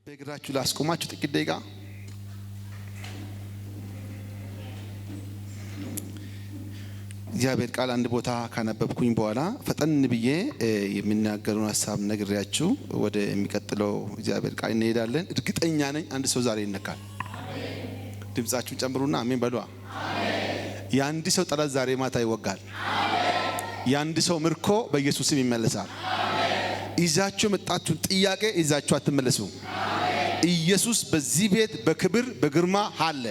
በእግራችሁ ላስቆማችሁ ጥቂት ደቂቃ እግዚአብሔር ቃል አንድ ቦታ ካነበብኩኝ በኋላ ፈጠን ብዬ የሚናገሩን ሐሳብ ነግሬያችሁ ወደ የሚቀጥለው እግዚአብሔር ቃል እንሄዳለን። እርግጠኛ ነኝ አንድ ሰው ዛሬ ይነካል። ድምጻችሁን ጨምሩና አሜን በሉ። የአንድ ሰው ጠላት ዛሬ ማታ ይወጋል። የአንድ ሰው ምርኮ በኢየሱስ ስም ይመለሳል። ይዛችሁ መጣችሁ ጥያቄ ይዛችሁ አትመለሱ። ኢየሱስ በዚህ ቤት በክብር በግርማ አለ።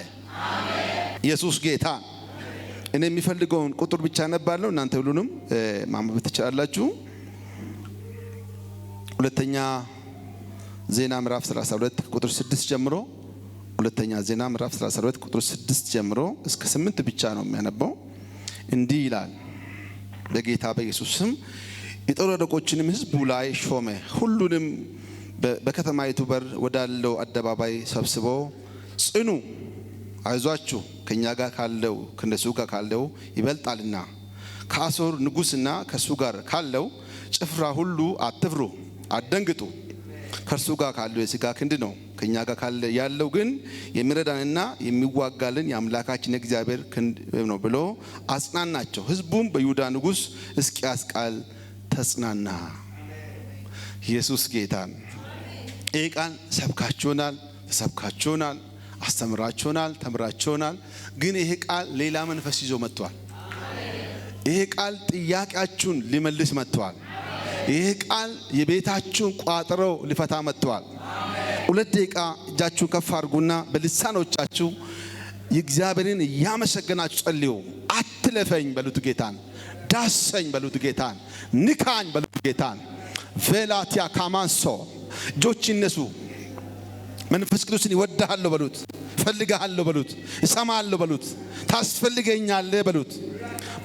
ኢየሱስ ጌታ። እኔ የሚፈልገውን ቁጥር ብቻ አነባለሁ፣ እናንተ ሁሉንም ማንበብ ትችላላችሁ። ሁለተኛ ዜና ምዕራፍ 32 ቁጥር 6 ጀምሮ ሁለተኛ ዜና ምዕራፍ 32 ቁጥር 6 ጀምሮ እስከ 8 ብቻ ነው የሚያነባው። እንዲህ ይላል። በጌታ በኢየሱስ ስም የጦር አለቆችንም ሕዝቡ ላይ ሾመ። ሁሉንም በከተማይቱ በር ወዳለው አደባባይ ሰብስቦ ጽኑ፣ አይዟችሁ፣ ከኛ ጋር ካለው ከነሱ ጋር ካለው ይበልጣልና ከአሦር ንጉሥና ከሱ ጋር ካለው ጭፍራ ሁሉ አትፍሩ፣ አትደንግጡ። ከእርሱ ጋር ካለው የሥጋ ክንድ ነው፣ ከኛ ጋር ካለ ያለው ግን የሚረዳንና የሚዋጋልን የአምላካችን እግዚአብሔር ክንድ ነው ብሎ አጽናናቸው። ሕዝቡም በይሁዳ ንጉሥ ሕዝቅያስ ቃል ተጽናና። ኢየሱስ ጌታን። ይህ ቃል ሰብካችሁናል፣ ተሰብካችሁናል፣ አስተምራችሁናል፣ ተምራችሁናል። ግን ይሄ ቃል ሌላ መንፈስ ይዞ መጥቷል። ይሄ ቃል ጥያቄያችሁን ሊመልስ መጥቷል። ይሄ ቃል የቤታችሁን ቋጥሮ ሊፈታ መጥቷል። 2 ደቂቃ እጃችሁን ከፍ አድርጉና በልሳኖቻችሁ የእግዚአብሔርን እያመሰገናችሁ ጸልዩ። አትለፈኝ በሉት ጌታን፣ ዳሰኝ በሉት ጌታን፣ ንካኝ በሉት ጌታን። ቬላቲያ ካማንሶ እጆች ይነሱ። መንፈስ ቅዱስን ይወድሃለሁ በሉት፣ ፈልግሃለሁ በሉት፣ እሰማሃለሁ በሉት፣ ታስፈልገኛለህ በሉት።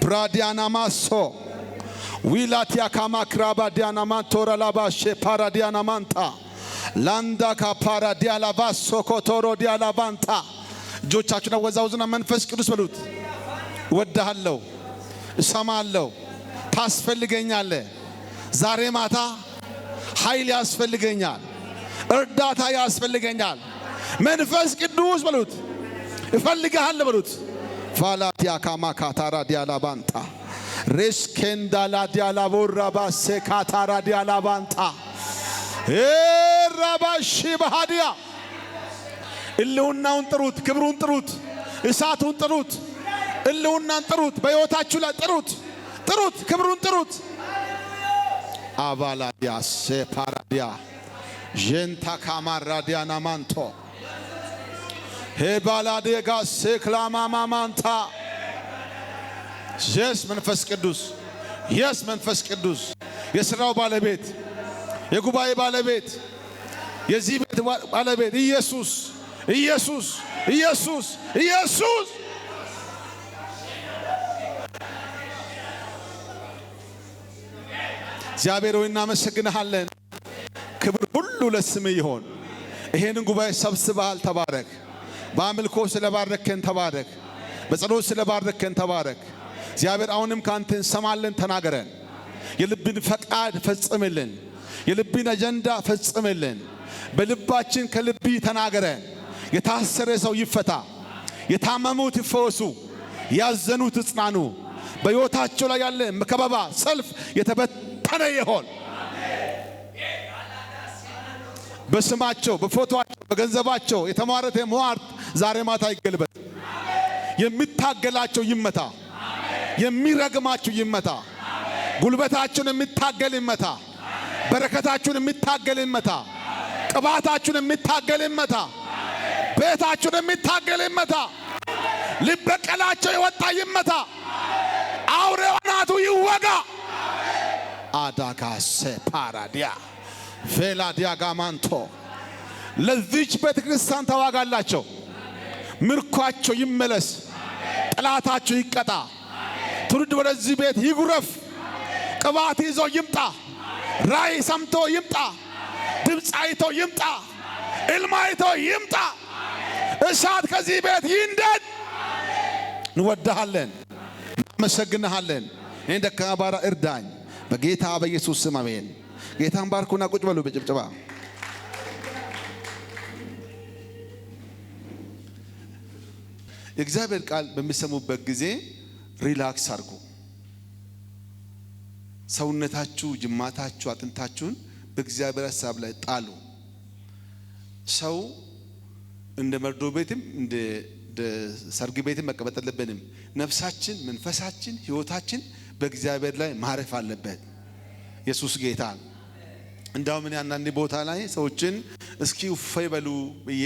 ብራዲያና ማሶ ዊላቲያ ካማ ክራባ ዲያና ማንቶራ ላባሼ ፓራዲያና ማንታ ላንዳ ካፓራዲያ ላባሶ ኮቶሮ ዲያላ ባንታ። እጆቻችሁን አወዛውዙና መንፈስ ቅዱስ በሉት፣ እወድሃለሁ፣ እሰማሃለሁ፣ ታስፈልገኛለህ። ዛሬ ማታ ኃይል ያስፈልገኛል፣ እርዳታ ያስፈልገኛል። መንፈስ ቅዱስ በሉት፣ እፈልግሃለሁ በሉት። ፋላቲያ ካማ ካታራ ዲያላ ባንታ ሬስኬንዳላ ዲያላ ቦራ ባሴ ካታራ ዲያላ ባንታ ራባሺ ባህዲያ። እልውናውን ጥሩት፣ ክብሩን ጥሩት፣ እሳቱን ጥሩት፣ እልውናን ጥሩት፣ በሕይወታችሁ ላይ ጥሩት፣ ጥሩት፣ ክብሩን ጥሩት። አባላዲያ ሴፓራዲያ ጀንታ ካማራዲያና ማንቶ ሄባላዴጋ ሴክላማማማንታ። የስ መንፈስ ቅዱስ፣ የስ መንፈስ ቅዱስ፣ የሥራው ባለቤት፣ የጉባኤ ባለቤት፣ የዚህ ቤት ባለቤት ኢየሱስ፣ ኢየሱስ፣ ኢየሱስ፣ ኢየሱስ። እግዚአብሔር ሆይ እናመሰግንሃለን። ክብር ሁሉ ለስምህ ይሆን። ይሄንን ጉባኤ ሰብስበሃል፣ ተባረክ። በአምልኮ ስለባረከን ተባረክ። በጸሎት ስለባረከን ተባረክ። እግዚአብሔር አሁንም ካንተ እንሰማለን፣ ተናገረን። የልብን ፈቃድ ፈጽምልን፣ የልብን አጀንዳ ፈጽምልን። በልባችን ከልብ ተናገረን። የታሰረ ሰው ይፈታ፣ የታመሙት ይፈወሱ፣ ያዘኑት ይጽናኑ። በሕይወታቸው ላይ ያለ መከበባ ሰልፍ የተበተነ ይሆን። በስማቸው፣ በፎቶአቸው፣ በገንዘባቸው የተሟረተ ሟርት ዛሬ ማታ ይገልበጥ። የሚታገላቸው ይመታ፣ የሚረግማቸው ይመታ። ጉልበታችሁን የሚታገል ይመታ፣ በረከታችሁን የሚታገል ይመታ፣ ቅባታችሁን የሚታገል ይመታ፣ ቤታችሁን የሚታገል ይመታ። ሊበቀላቸው የወጣ ይመታ፣ አውሬው አናቱ ይወጋ። አዳጋሴ ፓራዲያ ቬላዲያ ጋማንቶ። ለዚች ቤተ ክርስቲያን ተዋጋላቸው። ምርኳቸው ይመለስ፣ ጠላታቸው ይቀጣ። ትውልድ ወደዚህ ቤት ይጉረፍ። ቅባት ይዞ ይምጣ፣ ራእይ ሰምቶ ይምጣ፣ ድምፅ አይቶ ይምጣ፣ ዕልም አይቶ ይምጣ። እሳት ከዚህ ቤት ይንደድ። እንወድሃለን፣ እናመሰግንሃለን። ይህን ደካማ ባሪያ እርዳኝ በጌታ በኢየሱስ ስም አሜን። ጌታን ባርኩና ቁጭ በሉ በጭብጨባ። የእግዚአብሔር ቃል በሚሰሙበት ጊዜ ሪላክስ አድርጉ። ሰውነታችሁ፣ ጅማታችሁ፣ አጥንታችሁን በእግዚአብሔር ሐሳብ ላይ ጣሉ። ሰው እንደ መርዶ ቤትም እንደ ሰርግ ቤትም መቀመጥ የለብንም። ነፍሳችን፣ መንፈሳችን፣ ህይወታችን በእግዚአብሔር ላይ ማረፍ አለበት። ኢየሱስ ጌታ። እንዳው ምን አንዳንድ ቦታ ላይ ሰዎችን እስኪ ውፈይ በሉ ብዬ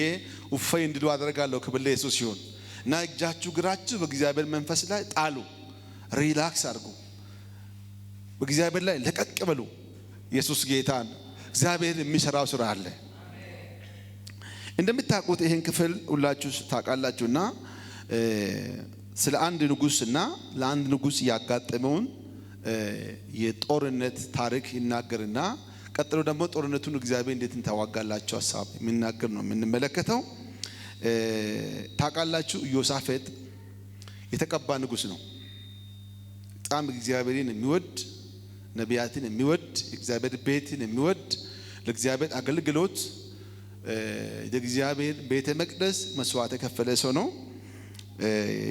ውፈይ እንዲሉ አደርጋለሁ። ክብር ለኢየሱስ ይሁን። እና እጃችሁ ግራችሁ በእግዚአብሔር መንፈስ ላይ ጣሉ። ሪላክስ አድርጉ። በእግዚአብሔር ላይ ለቀቅ በሉ። ኢየሱስ ጌታ። እግዚአብሔር የሚሰራው ስራ አለ። እንደምታውቁት ይሄን ክፍል ሁላችሁ ታውቃላችሁና ስለ አንድ ንጉስና ለአንድ ንጉስ ያጋጠመውን የጦርነት ታሪክ ይናገርና ቀጥሎ ደግሞ ጦርነቱን እግዚአብሔር እንዴት እንታዋጋላችሁ ሐሳብ የሚናገር ነው የምንመለከተው። ታውቃላችሁ ኢዮሳፍጥ የተቀባ ንጉስ ነው። በጣም እግዚአብሔርን የሚወድ ነቢያትን የሚወድ እግዚአብሔር ቤትን የሚወድ ለእግዚአብሔር አገልግሎት የእግዚአብሔር ቤተ መቅደስ መስዋዕት የከፈለ ሰው ነው።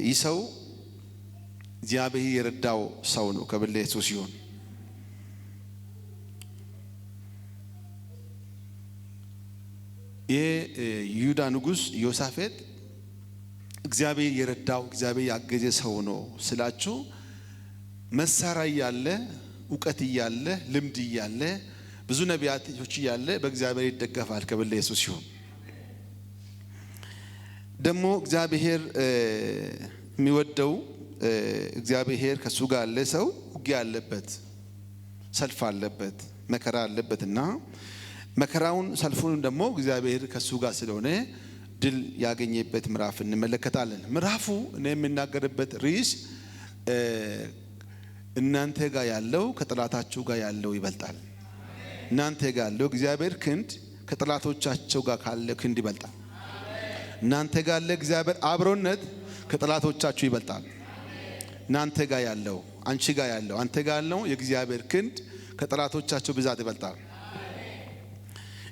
ይህ ሰው እግዚአብሔር የረዳው ሰው ነው። ክብር ለኢየሱስ ይሁን። የይሁዳ ንጉስ ኢዮሳፍጥ እግዚአብሔር የረዳው እግዚአብሔር ያገዘ ሰው ነው ስላችሁ መሳሪያ ያለ ዕውቀት ያለ ልምድ ያለ ብዙ ነቢያቶች ያለ በእግዚአብሔር ይደገፋል። ክብር ለኢየሱስ ይሁን። ደግሞ እግዚአብሔር የሚወደው እግዚአብሔር ከሱ ጋር ያለ ሰው ውጊያ አለበት፣ ሰልፍ አለበት፣ መከራ አለበትና መከራውን ሰልፉን ደግሞ እግዚአብሔር ከሱ ጋር ስለሆነ ድል ያገኘበት ምዕራፍ እንመለከታለን። ምዕራፉ እኔ የምናገርበት ርዕስ እናንተ ጋር ያለው ከጠላታችሁ ጋር ያለው ይበልጣል። እናንተ ጋር ያለው እግዚአብሔር ክንድ ከጠላቶቻቸው ጋር ካለው ክንድ ይበልጣል። እናንተ ጋር ያለው እግዚአብሔር አብሮነት ከጠላቶቻችሁ ይበልጣል። እናንተ ጋር ያለው፣ አንቺ ጋር ያለው፣ አንተ ጋር ያለው የእግዚአብሔር ክንድ ከጠላቶቻቸው ብዛት ይበልጣል።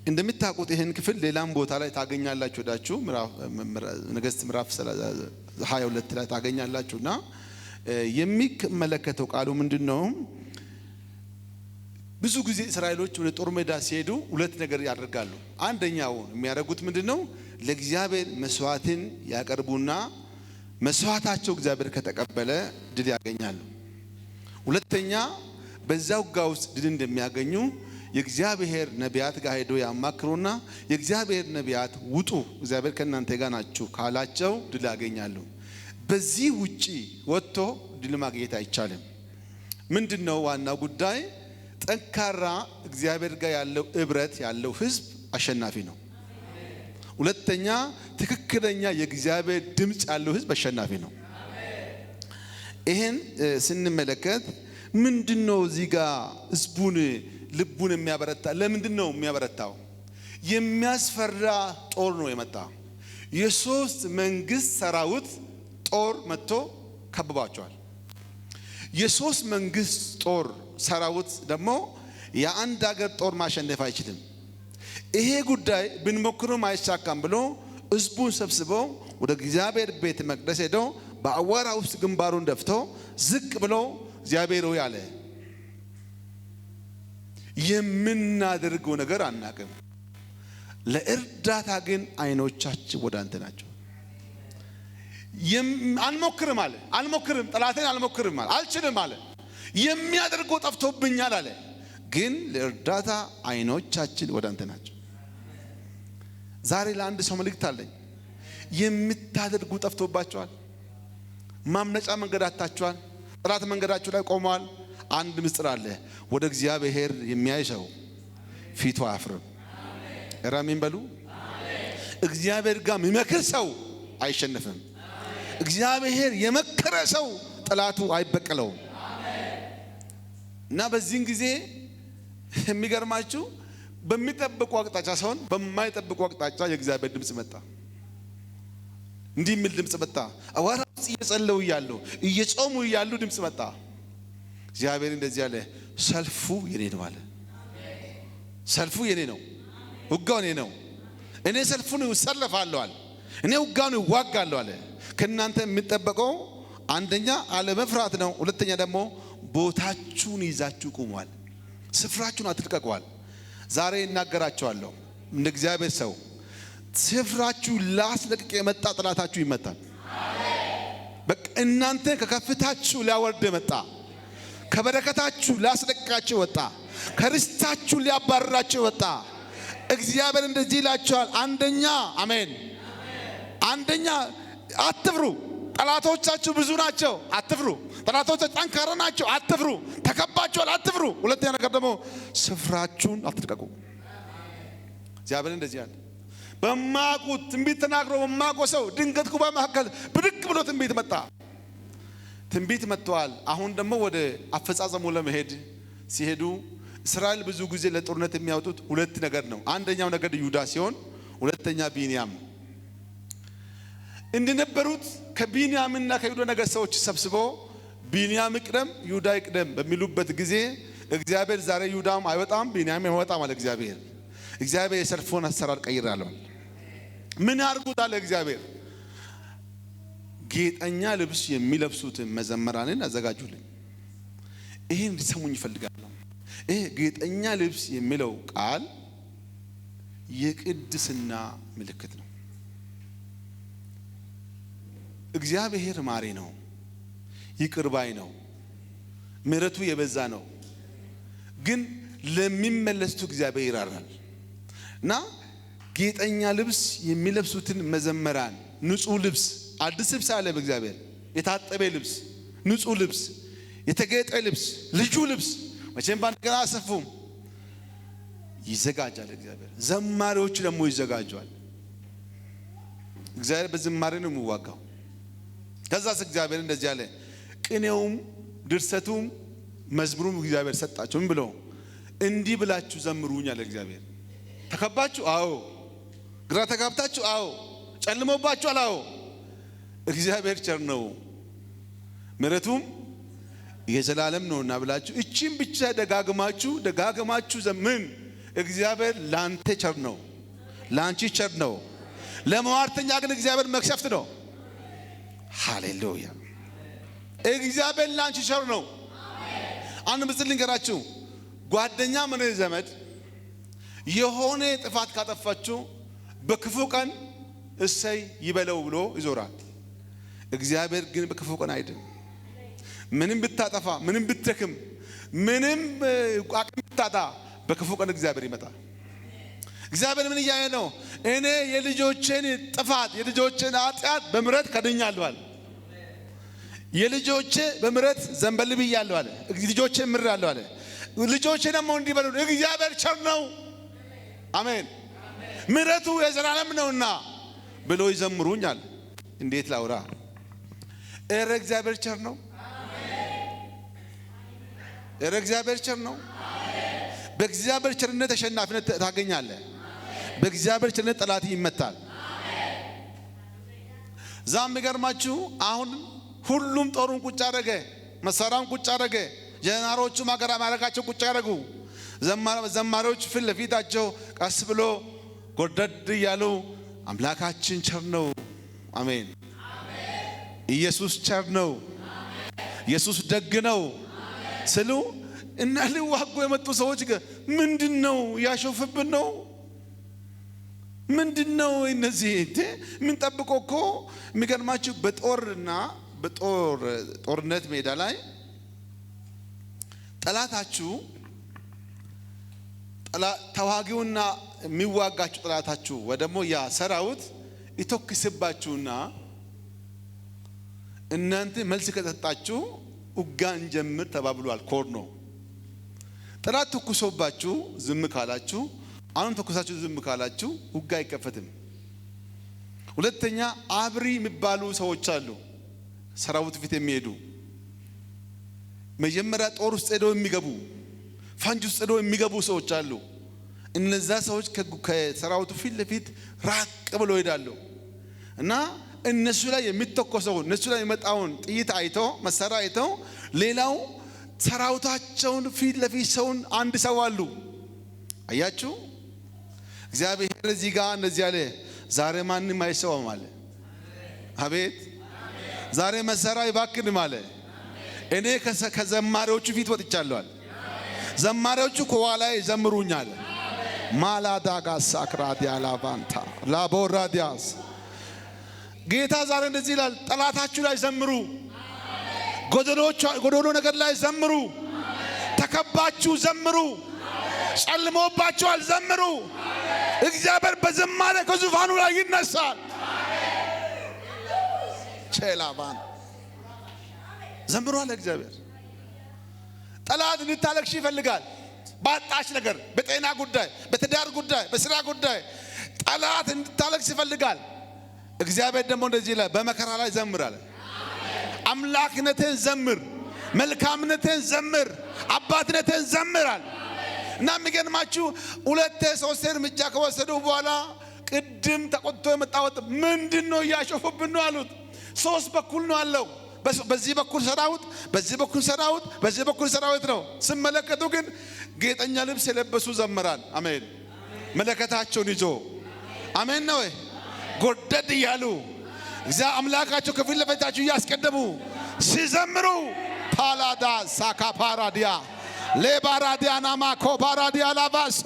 እንደምታውቁት ይሄን ክፍል ሌላም ቦታ ላይ ታገኛላችሁ። ወዳችሁ ነገሥት ምዕራፍ 22 ላይ ታገኛላችሁና የሚመለከተው ቃሉ ምንድነው? ብዙ ጊዜ እስራኤሎች ወደ ጦር ሜዳ ሲሄዱ ሁለት ነገር ያደርጋሉ። አንደኛው የሚያደርጉት ምንድነው? ለእግዚአብሔር መስዋዕትን ያቀርቡና መስዋዕታቸው እግዚአብሔር ከተቀበለ ድል ያገኛሉ። ሁለተኛ በዛው ጋር ውስጥ ድል እንደሚያገኙ የእግዚአብሔር ነቢያት ጋር ሄዶ ያማክሩና የእግዚአብሔር ነቢያት ውጡ እግዚአብሔር ከእናንተ ጋር ናችሁ ካላቸው ድል ያገኛሉ። በዚህ ውጪ ወጥቶ ድል ማግኘት አይቻልም። ምንድነው ዋናው ጉዳይ? ጠንካራ እግዚአብሔር ጋር ያለው ህብረት ያለው ህዝብ አሸናፊ ነው። ሁለተኛ ትክክለኛ የእግዚአብሔር ድምጽ ያለው ህዝብ አሸናፊ ነው። ይሄን ስንመለከት ምንድነው እዚህ ጋር ህዝቡን ልቡን የሚያበረታ? ለምንድነው የሚያበረታው? የሚያስፈራ ጦር ነው የመጣው። የሶስት መንግስት ሰራዊት ጦር መጥቶ ከበባቸዋል። የሶስት መንግስት ጦር ሰራዊት ደግሞ የአንድ ሀገር ጦር ማሸነፍ አይችልም። ይሄ ጉዳይ ብንሞክሩም አይሳካም ብሎ ህዝቡን ሰብስበው ወደ እግዚአብሔር ቤተ መቅደስ ሄደው በአዋራ ውስጥ ግንባሩን ደፍቶ ዝቅ ብሎ እግዚአብሔር ሆይ አለ፣ የምናደርገው ነገር አናውቅም፣ ለእርዳታ ግን አይኖቻችን ወደ አንተ ናቸው። አልሞክርም አለ፣ አልሞክርም፣ ጠላቴን አልሞክርም አለ፣ አልችልም አለ፣ የሚያደርገው ጠፍቶብኛል አለ፣ ግን ለእርዳታ አይኖቻችን ወደ አንተ ናቸው። ዛሬ ለአንድ ሰው መልእክት አለኝ። የምታደርጉ ጠፍቶባቸዋል። ማምለጫ መንገድ አጣችኋል። ጠላት መንገዳችሁ ላይ ቆመዋል። አንድ ምስጢር አለ። ወደ እግዚአብሔር የሚያይ ሰው ፊቱ አያፍርም። አሜን በሉ። እግዚአብሔር ጋር የሚመክር ሰው አይሸነፍም። እግዚአብሔር የመከረ ሰው ጠላቱ አይበቀለውም። እና በዚህን ጊዜ የሚገርማችሁ በሚጠብቁ አቅጣጫ ሳይሆን በማይጠብቁ አቅጣጫ የእግዚአብሔር ድምጽ መጣ። እንዲህ የሚል ድምጽ መጣ። አዋራ ውስጥ እየጸለዩ እያሉ እየጾሙ እያሉ ድምጽ መጣ። እግዚአብሔር እንደዚህ አለ፣ ሰልፉ የኔ ነው አለ። ሰልፉ የኔ ነው፣ ውጋው የኔ ነው። እኔ ሰልፉን እሰለፋለሁ አለ። እኔ ውጋውን እዋጋለሁ አለ። ከእናንተ የሚጠበቀው አንደኛ አለመፍራት ነው። ሁለተኛ ደግሞ ቦታችሁን ይዛችሁ ቁሟል። ስፍራችሁን አትልቀቁዋል። ዛሬ እናገራቸዋለሁ እንደ እግዚአብሔር ሰው ስፍራችሁ ላስለቅቅ የመጣ ጠላታችሁ ይመታል። በቃ እናንተ ከከፍታችሁ ሊያወርድ መጣ፣ ከበረከታችሁ ላስለቅቃችሁ ወጣ፣ ከርስታችሁ ሊያባርራችሁ ወጣ። እግዚአብሔር እንደዚህ ይላችኋል። አንደኛ አሜን፣ አንደኛ አትፍሩ። ጠላቶቻችሁ ብዙ ናቸው፣ አትፍሩ። ጠላቶቻችሁ ጠንካራ ናቸው፣ አትፍሩ። ተከባችኋል፣ አትፍሩ። ሁለተኛ ነገር ደግሞ ስፍራችሁን አትልቀቁ። እግዚአብሔር እንደዚህ አለ። በማያውቁት ትንቢት ተናግሮ በማያውቀው ሰው ድንገት ጉባኤ መካከል ብድግ ብሎ ትንቢት መጣ። ትንቢት መጥተዋል። አሁን ደግሞ ወደ አፈጻጸሙ ለመሄድ ሲሄዱ እስራኤል ብዙ ጊዜ ለጦርነት የሚያወጡት ሁለት ነገር ነው። አንደኛው ነገድ ይሁዳ ሲሆን ሁለተኛ ቢንያም። እንደነበሩት ከቢንያምና ከይሁዳ ነገድ ሰዎች ሰብስበው ቢንያም ይቅደም ይሁዳ ይቅደም በሚሉበት ጊዜ እግዚአብሔር ዛሬ ይሁዳም አይወጣም ቢንያም አይወጣም አለ። እግዚአብሔር የሰልፉን አሰራር ቀይራለሁ። ምን ያርጉት አለ እግዚአብሔር። ጌጠኛ ልብስ የሚለብሱትን መዘምራንን አዘጋጁልኝ። ይሄን እንዲሰሙኝ ይፈልጋለሁ። ይሄ ጌጠኛ ልብስ የሚለው ቃል የቅድስና ምልክት ነው። እግዚአብሔር ማሪ ነው፣ ይቅር ባይ ነው፣ ምሕረቱ የበዛ ነው። ግን ለሚመለሱት እግዚአብሔር ይራራል። እና ጌጠኛ ልብስ የሚለብሱትን መዘምራን ንጹህ ልብስ፣ አዲስ ልብስ አለ በእግዚአብሔር፣ የታጠበ ልብስ፣ ንጹህ ልብስ፣ የተጌጠ ልብስ፣ ልዩ ልብስ መቼም ባንድ ገና አሰፉም ይዘጋጃል እግዚአብሔር። ዘማሪዎች ደግሞ ይዘጋጃል። እግዚአብሔር በዝማሬ ነው የሚዋጋው። ከዛስ እግዚአብሔር እንደዚህ አለ። ቅኔውም ድርሰቱም መዝሙሩም እግዚአብሔር ሰጣቸው። ምን ብለው እንዲህ ብላችሁ ዘምሩኝ አለ እግዚአብሔር። ተከባችሁ? አዎ። ግራ ተጋብታችሁ? አዎ። ጨልሞባችኋል? አዎ። እግዚአብሔር ቸር ነው ምሕረቱም የዘላለም ነውና ብላችሁ እቺን ብቻ ደጋግማችሁ ዘምን። እግዚአብሔር ላንተ ቸር ነው፣ ላንቺ ቸር ነው። ለሟርተኛ ግን እግዚአብሔር መክሰፍት ነው። ሃሌሉያ! እግዚአብሔር ላንቺ ቸር ነው። አንድ ምስል ልንገራችሁ። ጓደኛ ምን ዘመድ የሆነ ጥፋት ካጠፋችሁ በክፉ ቀን እሰይ ይበለው ብሎ ይዞራል። እግዚአብሔር ግን በክፉ ቀን አይደለም። ምንም ብታጠፋ፣ ምንም ብትደክም፣ ምንም አቅም ብታጣ በክፉ ቀን እግዚአብሔር ይመጣል። እግዚአብሔር ምን እያለ ነው? እኔ የልጆቼን ጥፋት የልጆቼን ኃጢአት በምሕረት ከድኛለሁ አለ። የልጆቼ በምሕረት ዘንበል ብያለሁ አለ። ልጆቼ ምራለሁ አለ። ልጆቼ ደግሞ እንዲበሉ እግዚአብሔር ቸር ነው። አሜን። ምሕረቱ የዘላለም ነውና ብሎ ይዘምሩኛል። እንዴት ላውራ? እረ እግዚአብሔር ቸር ነው። እረ እግዚአብሔር ቸር ነው። በእግዚአብሔር ቸርነት ተሸናፊነት ታገኛለህ። በእግዚአብሔር ቸርነት ጠላት ይመታል። ዛም ይገርማችሁ አሁን ሁሉም ጦሩን ቁጭ አደረገ፣ መሳሪያውን ቁጭ አደረገ። ጀነራሎቹ ማገራ ማረጋቸው ቁጭ አደረጉ። ዘማሪዎች ፊት ለፊታቸው ቀስ ብሎ ጎርደድ እያሉ አምላካችን ቸር ነው። አሜን። ኢየሱስ ቸር ነው። ኢየሱስ ደግ ነው ስሉ እና ሊዋጉ የመጡ ሰዎች ምንድነው ያሾፍብን ነው? ምንድነው እነዚህ ምን ጠብቆ እኮ የሚገርማችሁ በጦርነት ሜዳ ላይ ጠላታችሁ ተዋጊውና የሚዋጋችሁ ጠላታችሁ ወደሞ ያ ሰራዊት ይተኩስባችሁና እናንተ መልስ ከሰጣችሁ ውጋን ጀምር ተባብሏል። ኮር ነው። ጠላት ተኩሶባችሁ ዝም ካላችሁ፣ አሁን ተኩሳችሁ ዝም ካላችሁ ውጋ አይከፈትም። ሁለተኛ አብሪ የሚባሉ ሰዎች አሉ፣ ሰራዊት ፊት የሚሄዱ መጀመሪያ ጦር ውስጥ ሄደው የሚገቡ ፈንጅ ውስጥ ሄደው የሚገቡ ሰዎች አሉ። እነዛ ሰዎች ከሰራዊቱ ፊት ለፊት ራቅ ብለው ይሄዳሉ እና እነሱ ላይ የሚተኮሰው እነሱ ላይ የመጣውን ጥይት አይተው መሳሪያ አይተው ሌላው ሰራዊታቸውን ፊት ለፊት ሰውን አንድ ሰው አሉ። አያችሁ እግዚአብሔር እዚህ ጋር እንደዚህ አለ፣ ዛሬ ማንም አይሰዋም አለ። አቤት ዛሬ መሰራ ይባክን ማለ እኔ ከዘማሪዎቹ ፊት ወጥቻለሁ። ዘማሪዎቹ ከኋላዬ ዘምሩኛል። ማላዳጋ ሳክራዲያ ላቫንታ ላቦራዲያስ ጌታ ዛሬ እንደዚህ ይላል፣ ጠላታችሁ ላይ ዘምሩ፣ ጎደሎ ነገር ላይ ዘምሩ፣ ተከባችሁ ዘምሩ፣ ጨልሞባችኋል ዘምሩ። እግዚአብሔር በዝማሬ ከዙፋኑ ላይ ይነሳል። ቼላቫን ዘምሩ አለ እግዚአብሔር። ጠላት እንድታለቅሽ ይፈልጋል። ባጣሽ ነገር፣ በጤና ጉዳይ፣ በትዳር ጉዳይ፣ በስራ ጉዳይ ጠላት እንድታለቅሽ ይፈልጋል። እግዚአብሔር ደግሞ እንደዚህ ይላል፣ በመከራ ላይ ዘምር አለ። አምላክነትን ዘምር፣ መልካምነትን ዘምር፣ አባትነትን ዘምር አለ። እና የሚገርማችሁ ሁለቴ ሶስቴ እርምጃ ከወሰዱ በኋላ ቅድም ተቆጥቶ የመጣው ምንድነው እያሾፉብን ነው አሉት። ሶስት በኩል ነው አለው። በዚህ በኩል ሰራዊት፣ በዚህ በኩል ሰራዊት፣ በዚህ በኩል ሰራዊት ነው። ሲመለከቱ ግን ጌጠኛ ልብስ የለበሱ ዘመራን። አሜን። መለከታቸውን ይዞ አሜን ነው ጎደድ እያሉ እግዚአብሔር አምላካቸው ከፊት ለፊታቸው እያስቀደሙ ሲዘምሩ ፓላዳ ሳካ ፓራዲያ ለባራዲያ ናማኮ ባራዲያ ላባሴ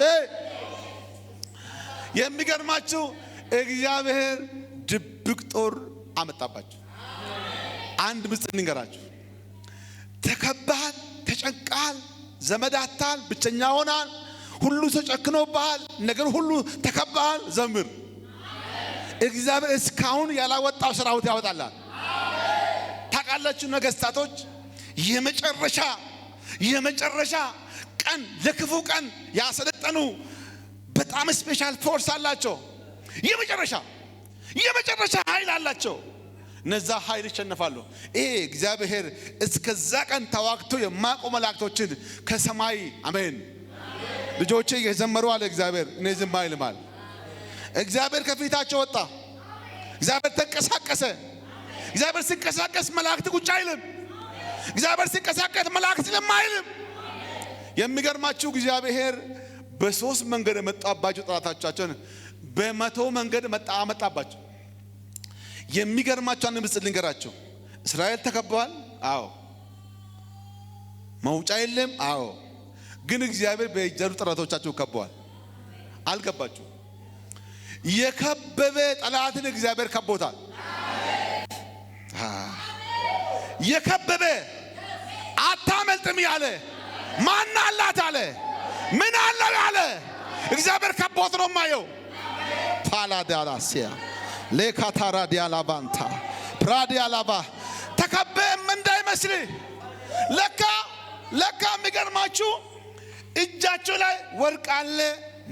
የሚገርማችሁ እግዚአብሔር ድብቅ ጦር አመጣባቸው። አንድ ምስጢር ልንገራችሁ። ተከባል፣ ተጨንቃል፣ ዘመዳታል፣ ብቸኛ ሆናል፣ ሁሉ ተጨክኖብሃል፣ ነገር ሁሉ ተከባል፣ ዘምር። እግዚአብሔር እስካሁን ያላወጣው ሰራዊት ያወጣላል። ታውቃላችሁ ነገስታቶች የመጨረሻ ቀን ለክፉ ቀን ያሰለጠኑ በጣም ስፔሻል ፎርስ አላቸው። የመጨረሻ ኃይል አላቸው። እነዛ ኃይል ይሸነፋሉ። እግዚአብሔር እስከዛ ቀን ተዋግቶ የማቆም መላእክቶችን ከሰማይ አሜን ልጆቼ የዘመሩ አለ እግዚአብሔር። እነዚህ ማይልማል እግዚአብሔር ከፊታቸው ወጣ። እግዚአብሔር ተንቀሳቀሰ። እግዚአብሔር ሲንቀሳቀስ መላእክት ቁጭ አይልም። እግዚአብሔር ሲንቀሳቀስ መላእክት ለማይልም። የሚገርማችሁ እግዚአብሔር በሶስት መንገድ መጣባቸው ጠላቶቻቸውን በመቶ መንገድ መጣባቸው። የሚገርማችሁ አንድ ምስጢር ልንገራችሁ። እስራኤል ተከበዋል። አዎ። መውጫ የለም። አዎ። ግን እግዚአብሔር በእጃሉ ጠላቶቻቸው ከበዋል። አልገባችሁ? የከበበ ጠላትን እግዚአብሔር ከቦታል። የከበበ አታመልጥም ያለ ማን አላት አለ ምን አለ ያለ እግዚአብሔር ከቦት ነው ማየው። ፓላዳላሲያ ለካታራ ዲያላባንታ ፕራዲያላባ ተከበም እንዳይመስል ለካ የሚገርማችሁ እጃቸው ላይ ወርቅ አለ፣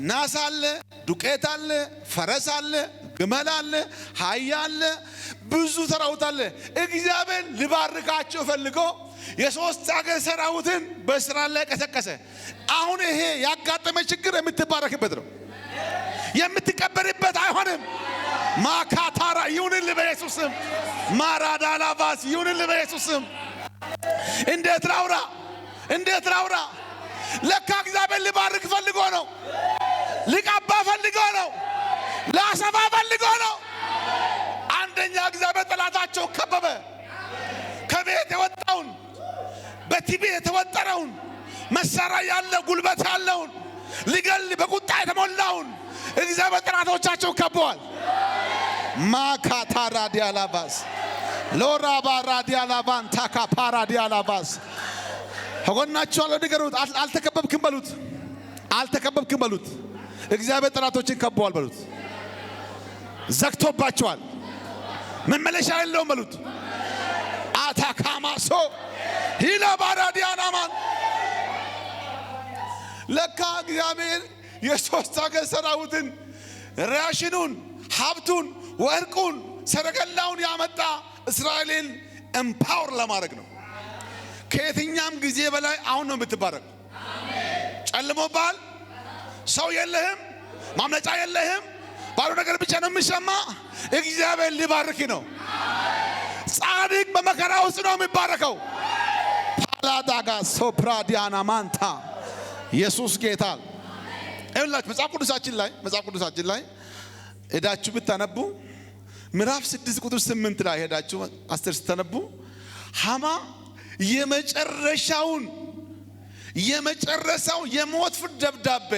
ናስ አለ፣ ዱቄት አለ፣ ፈረስ አለ፣ ግመል አለ፣ አህያ አለ፣ ብዙ ሰራዊት አለ። እግዚአብሔር ሊባርካቸው ፈልጎ የሶስት ሀገር ሰራዊትን በስራ ላይ ቀሰቀሰ። አሁን ይሄ ያጋጠመ ችግር የምትባረክበት ነው፣ የምትቀበርበት አይሆንም። ማካታራ ይሁንል በኢየሱስም። ማራዳላባስ ይሁንል በኢየሱስም። እንዴት ላውራ ለካ እግዚአብሔር ሊባርክ ፈልጎ ነው፣ ሊቀባ ፈልጎ ነው፣ ላሰፋ ፈልጎ ነው። አንደኛ እግዚአብሔር ጠላታቸው ከበበ። ከቤት የወጣውን በቲቢ የተወጠረውን መሳሪያ ያለ ጉልበት ያለውን ሊገል በቁጣ የተሞላውን እግዚአብሔር ጠላቶቻቸው ከበዋል። ማካታራ ዲያላባስ ሎራባ ራዲያላባን ታካ ፓራዲያላባስ ሆናችሁ ንገሩት። አልተከበብክም በሉት። እግዚአብሔር ጠላቶችን ከበዋል በሉት። ዘግቶባቸዋል፣ መመለሻ የለውም በሉት። አታካማሶ ሂላ ባራዲያናማን ለካ እግዚአብሔር የሶስት ሀገር ሰራዊትን ራሽኑን፣ ሀብቱን፣ ወርቁን፣ ሰረገላውን ያመጣ እስራኤልን ኤምፓወር ለማድረግ ነው። ከየትኛም ጊዜ በላይ አሁን ነው የምትባረክ። ጨልሞብሃል፣ ሰው የለህም፣ ማምለጫ የለህም፣ ባዶ ነገር ብቻ ነው የሚሰማ። እግዚአብሔር ሊባርክ ነው። ጻድቅ በመከራ ውስጥ ነው የሚባረከው። ፓላዳጋ ሶፕራዲያና ማንታ ኢየሱስ ጌታ። ይኸውላችሁ መጽሐፍ ቅዱሳችን ላይ ሄዳችሁ ብታነቡ ምዕራፍ 6 ቁጥር 8 ላይ ሄዳችሁ 10 ስተነቡ ሃማ የመጨረሻው የሞት ፍርድ ደብዳቤ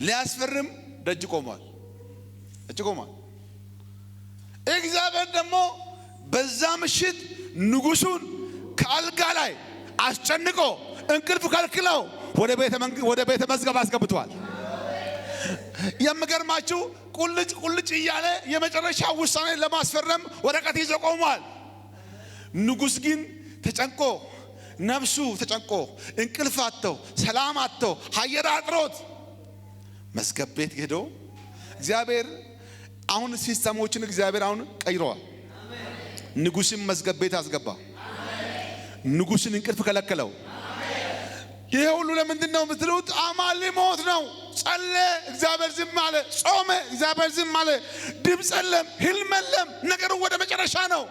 ሊያስፈርም ደጅ ቆሟል። እግዚአብሔር ደግሞ በዛ ምሽት ንጉሱን ከአልጋ ላይ አስጨንቆ እንቅልፍ ከልክለው ወደ ቤተ መዝገብ አስገብቷል። የሚገርማችሁ ቁልጭ እያለ የመጨረሻ ውሳኔ ለማስፈረም ወረቀት ይዞ ቆሟል። ንጉስ ግን ተጨንቆ ነፍሱ ተጨንቆ እንቅልፍ አጥቶ ሰላም አጥቶ ሀየር አጥሮት መዝገብ ቤት ሄዶ እግዚአብሔር አሁን ሲስተሞችን እግዚአብሔር አሁን ቀይሯል። ንጉስን መዝገብ ቤት አስገባ። ንጉስን እንቅልፍ ከለከለው። ይሄ ሁሉ ለምንድን ነው የምትሉት? ሃማን ሊሞት ነው። ጸለየ፣ እግዚአብሔር ዝም አለ። ጾመ፣ እግዚአብሔር ዝም አለ። ድምፅ የለም፣ ህልም የለም። ነገሩ ወደ መጨረሻ ነው።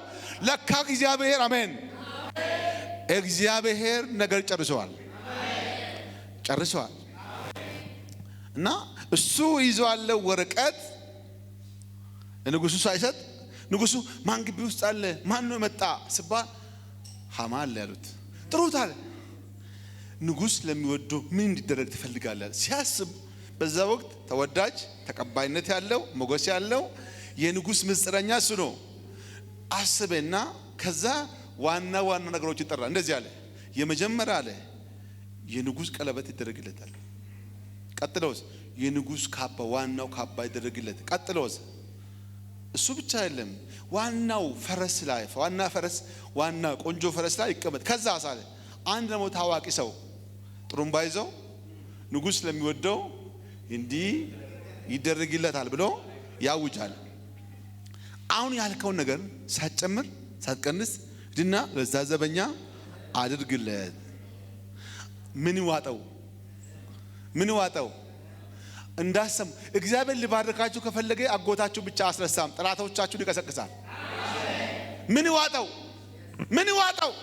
ለካ እግዚአብሔር አሜን፣ እግዚአብሔር ነገር ጨርሷል። እና እሱ ይዞ ያለው ወረቀት ንጉሱ ሳይሰጥ ንጉሱ ማን ግቢ ውስጥ አለ? ማን ነው መጣ ሲባል ሃማን አለ ያሉት። ጥሩት አለ። ንጉስ ለሚወደው ምን እንዲደረግ ትፈልጋለህ ሲያስብ በዛ ወቅት ተወዳጅ ተቀባይነት ያለው ሞገስ ያለው የንጉስ ምስጥረኛ እሱ ነው። አስበና ከዛ ዋና ነገሮች ይጠራ። እንደዚህ አለ። የመጀመሪያ አለ የንጉስ ቀለበት ይደረግለታል። ቀጥሎስ የንጉስ ካባ ዋናው ካባ ይደረግለት። ቀጥሎስ እሱ ብቻ አይደለም፣ ዋናው ፈረስ ላይ ዋና ቆንጆ ፈረስ ላይ ይቀመጥ። ከዛ አሳለ አንድ ደግሞ ታዋቂ ሰው ጥሩምባ ይዘው ንጉስ ለሚወደው እንዲህ ይደረግለታል ብሎ ያውጃል። አሁን ያልከውን ነገር ሳትጨምር ሳትቀንስ ድና ለዛ ዘበኛ አድርግለት። ምን ዋጠው እንዳሰሙ እግዚአብሔር ሊባርካችሁ ከፈለገ አጎታችሁ ብቻ አስረሳም፣ ጠላቶቻችሁን ይቀሰቅሳል። ምን ዋጠው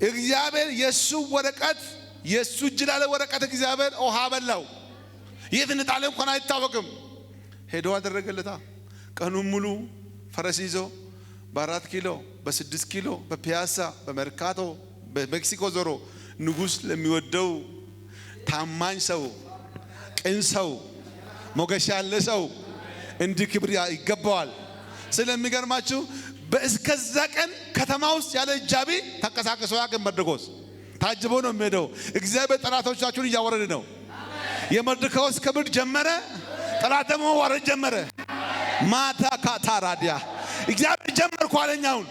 እግዚአብሔር የሱ ወረቀት የሱ እጅ ላይ ወረቀት እግዚአብሔር ውሃ በላው። የት እንጣለ እንኳን አይታወቅም። ሄዶ አደረገለታ። ቀኑን ሙሉ ፈረስ ይዞ በ4 ኪሎ በ6 ኪሎ በፒያሳ በመርካቶ በሜክሲኮ ዞሮ ንጉስ ለሚወደው ታማኝ ሰው ቅን ሰው ሞገስ ያለ ሰው እንዲህ ክብር ይገባዋል። ስለሚገርማችሁ በእስከዛ ቀን ከተማ ውስጥ ያለ እጃቢ ተንቀሳቅሶ ያገም መርዶክዮስ ታጅቦ ነው የሚሄደው። እግዚአብሔር ጠላቶቻችሁን እያወረደ ነው። የመርዶክዮስ ክብር ጀመረ፣ ጠላት ደግሞ ዋረድ ጀመረ። ማታ ካታራዲያ እግዚአብሔር ጀመርኩ አለኛውን